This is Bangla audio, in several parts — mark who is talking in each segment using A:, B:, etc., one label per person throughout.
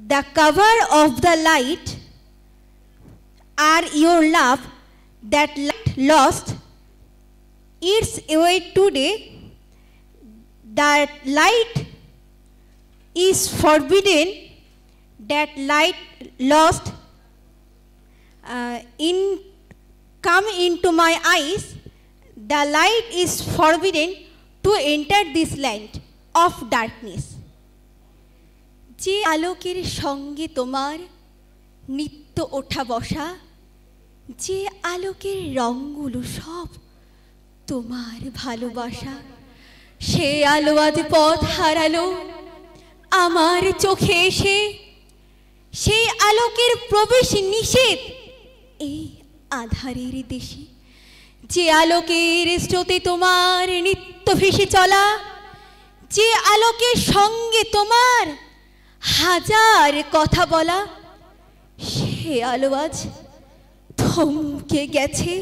A: the cover of the light are your love that light lost its way today. That light is forbidden, that light lost come into my eyes. The light is forbidden to enter this land of darkness. যে আলোকের সঙ্গে তোমার নিত্য ওঠা বসা, যে আলোকের রঙগুলো সব তোমার ভালোবাসা, সে আলো আজ পথ হারালো আমার চোখে এসে। সেই আলোকের প্রবেশ নিষেধ এই আধারের দেশে। যে আলোকের স্রোতে তোমার নিত্য ভেসে চলা, যে আলোকের সঙ্গে তোমার হাজার কথা বলা, সে আলো আজ থমকে গেছে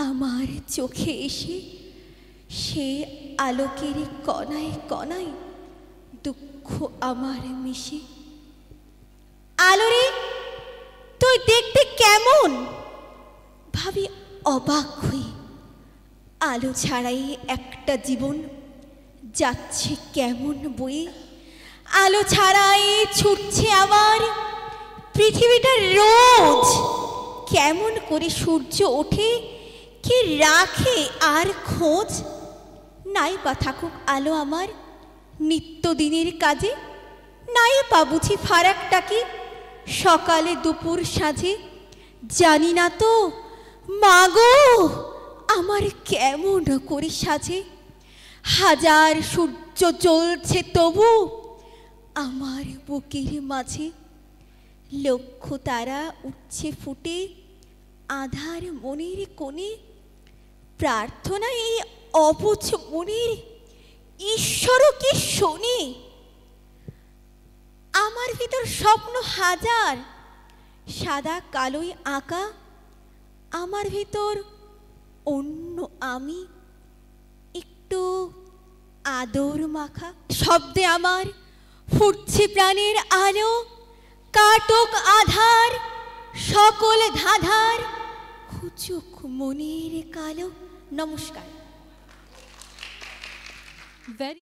A: আমার চোখে এসে। সে আলোকের কণায় কণায় দুঃখ আমার মিশে। আলোরে তুই দেখতে কেমন, ভাবি অবাক হই। আলো ছাড়াই একটা জীবন যাচ্ছে কেমন বয়ে। আলো ছাড়াই ছুটছে আমার পৃথিবীটা রোজ। কেমন করে সূর্য ওঠে কে রাখে আর খোঁজ। নাই বা থাকুক আলো আমার নিত্যদিনের কাজে, নাই বা বুঝি ফারাকটাকে সকালে দুপুর সাঁঝে। জানি না তো মাগো আমার কেমন করে সাজে। হাজার সূর্য জ্বলছে তবু আমার বুকের মাঝে। লক্ষ তারা উঠছে ফুটে আধার মনের কোণে। প্রার্থনা এই অবুঝ মনের ঈশ্বর কি শোনে। আমার ভিতর স্বপ্ন হাজার সাদা কালোই আঁকা। আমার ভিতর অন্য আমি একটু আদর মাখা। শব্দে আমার ফুটছে প্রাণের আলো। কাটক আধার সকল ধাঁধার, খুচুক মনের কালো। নমস্কার।